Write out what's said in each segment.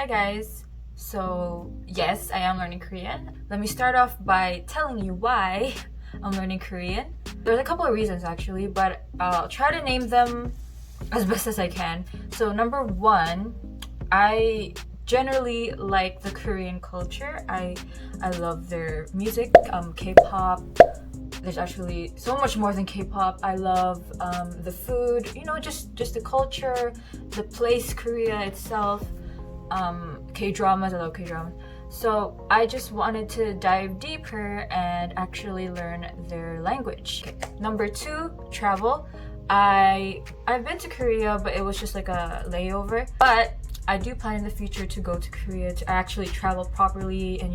guys! So yes, I am learning Korean. Let me start off by telling you why I'm learning Korean. There's a couple of reasons actually, but I'll try to name them as best as I can. So number one, I generally like the Korean culture. I love their music, K-pop. There's actually so much more than K-pop. I love the food, just the culture, the place, Korea itself, K-dramas. I love K-dramas. So I just wanted to dive deeper and actually learn their language. Okay. Number two, travel. I've been to Korea, but it was just like a layover. But I do plan in the future to go to Korea to actually travel properly and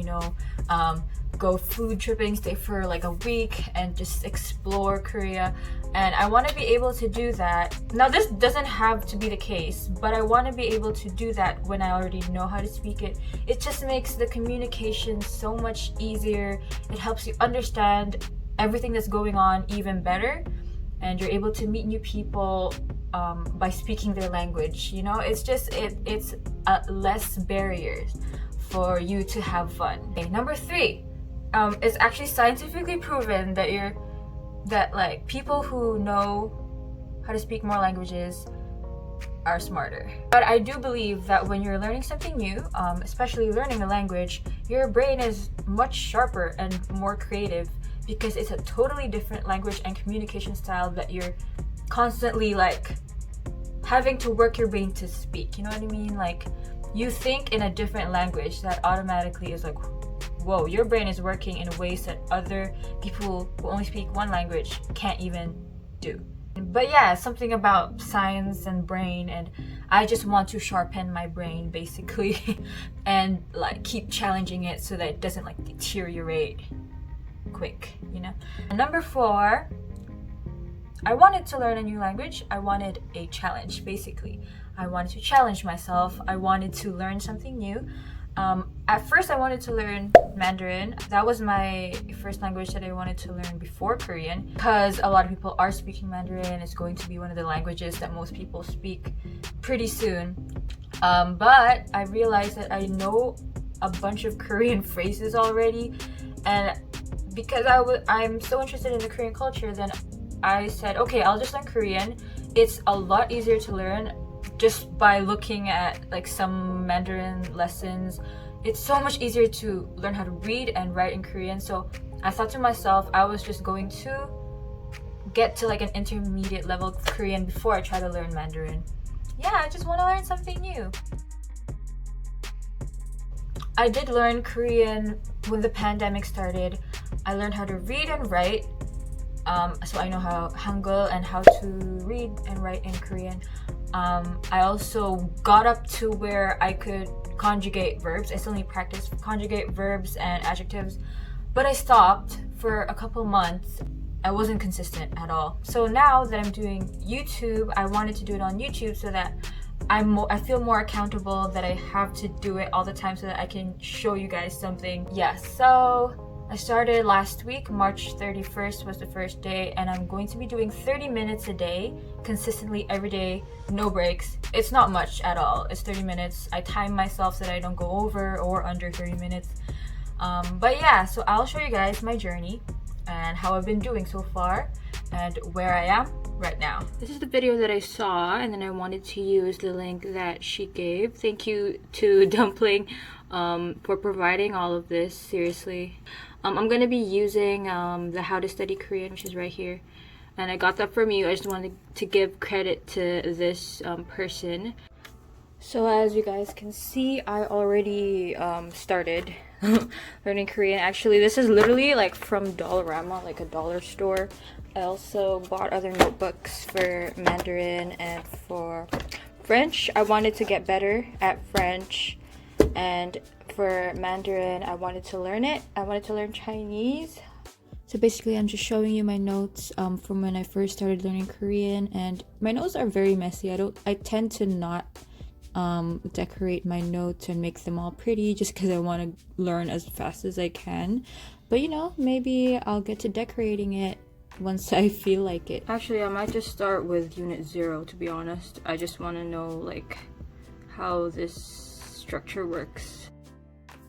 go food tripping, stay for like a week and just explore Korea. And I want to be able to do that. Now this doesn't have to be the case, but I want to be able to do that when I already know how to speak it. It just makes the communication so much easier. It helps you understand everything that's going on even better, and you're able to meet new people by speaking their language. It's less barriers for you to have fun. Okay, number three, it's actually scientifically proven that people who know how to speak more languages are smarter. But I do believe that when you're learning something new, especially learning a language, your brain is much sharper and more creative because it's a totally different language and communication style that you're constantly having to work your brain to speak. You know what I mean? You think in a different language that automatically is whoa, your brain is working in ways that other people who only speak one language can't even do. But yeah, something about science and brain, and I just want to sharpen my brain basically and keep challenging it so that it doesn't deteriorate quick, And number four, I wanted to learn a new language. I wanted a challenge, basically. I wanted to challenge myself. I wanted to learn something new. At first I wanted to learn Mandarin. That was my first language that I wanted to learn before Korean, because a lot of people are speaking Mandarin. It's going to be one of the languages that most people speak pretty soon. But I realized that I know a bunch of Korean phrases already, and because I'm so interested in the Korean culture, then I said, okay, I'll just learn Korean. It's a lot easier to learn just by looking at some Mandarin lessons. It's so much easier to learn how to read and write in Korean. So I thought to myself, I was just going to get to an intermediate level of Korean before I try to learn Mandarin. Yeah, I just want to learn something new. I did learn Korean when the pandemic started. I learned how to read and write. So I know how Hangul and how to read and write in Korean. I also got up to where I could conjugate verbs. I still need practice conjugate verbs and adjectives, but I stopped for a couple months. I wasn't consistent at all. So now that I'm doing YouTube, I wanted to do it on YouTube so that I feel more accountable, that I have to do it all the time so that I can show you guys something. So I started last week. March 31st was the first day, and I'm going to be doing 30 minutes a day, consistently every day, no breaks. It's not much at all. It's 30 minutes. I time myself so that I don't go over or under 30 minutes. But yeah, so I'll show you guys my journey and how I've been doing so far and where I am right now. This is the video that I saw, and then I wanted to use the link that she gave. Thank you to Dumpling for providing all of this, seriously. I'm gonna be using the How to Study Korean, which is right here, and I got that from you. I just wanted to give credit to this person. So as you guys can see, I already started learning Korean. Actually, this is literally from Dollarama, a dollar store. I also bought other notebooks for Mandarin and for French. I wanted to get better at French, and for Mandarin, I wanted to learn it. I wanted to learn Chinese. So basically, I'm just showing you my notes from when I first started learning Korean, and my notes are very messy. I tend to not decorate my notes and make them all pretty just because I want to learn as fast as I can. But maybe I'll get to decorating it once I feel like it. Actually, I might just start with unit 0, to be honest. I just want to know how this structure works.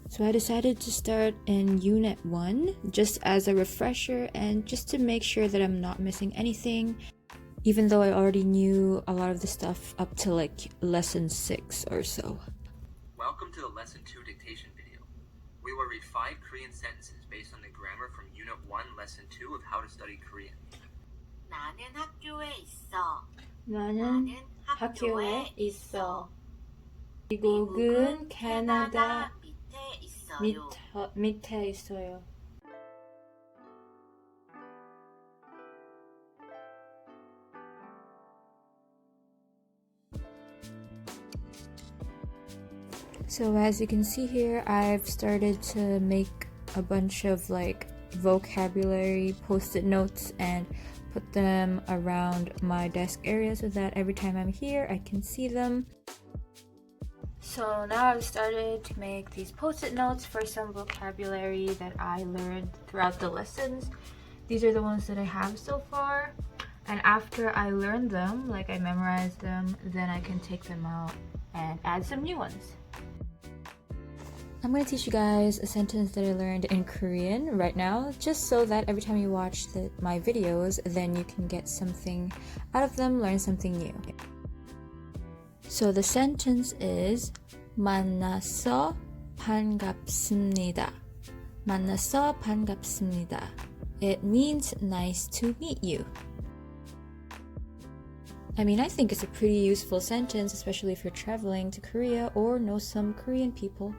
So I decided to start in Unit 1 just as a refresher and just to make sure that I'm not missing anything, even though I already knew a lot of the stuff up to like lesson 6 or so. Welcome to the lesson 2 dictation video. We will read 5 Korean sentences based on the grammar from Unit 1 lesson 2 of how to study Korean. 나는 학교에 있어. 나는 학교에 있어. 미국은 캐나다 밑에 있어요. So as you can see here, I've started to make a bunch of like vocabulary post-it notes and put them around my desk area so that every time I'm here I can see them. So now I've started to make these post-it notes for some vocabulary that I learned throughout the lessons. These are the ones that I have so far, and after I learn them, like I memorize them, then I can take them out and add some new ones. I'm going to teach you guys a sentence that I learned in Korean right now, just so that every time you watch my videos, then you can get something out of them, learn something new. So the sentence is 만나서 반갑습니다. 만나서 반갑습니다. It means nice to meet you. I mean, I think it's a pretty useful sentence, especially if you're traveling to Korea or know some Korean people.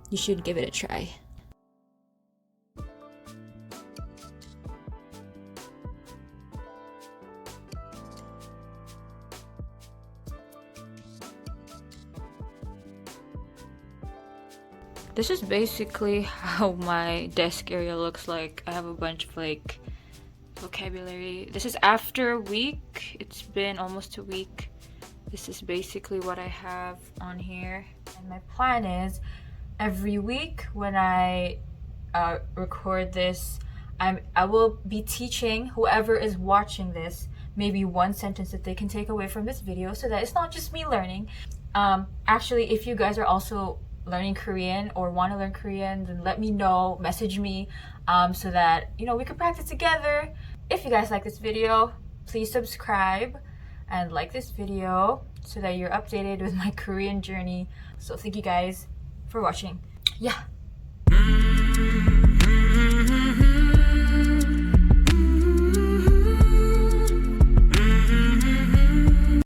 You should give it a try. This is basically how my desk area looks like. I have a bunch of like vocabulary. This is after a week. It's been almost a week. This is basically what I have on here. And my plan is every week when I record this, I will be teaching whoever is watching this maybe one sentence that they can take away from this video so that it's not just me learning. Actually, if you guys are also learning Korean or want to learn Korean, then let me know, message me, so that we can practice together. If you guys like this video, please subscribe and like this video so that you're updated with my Korean journey. So thank you guys for watching. Yeah.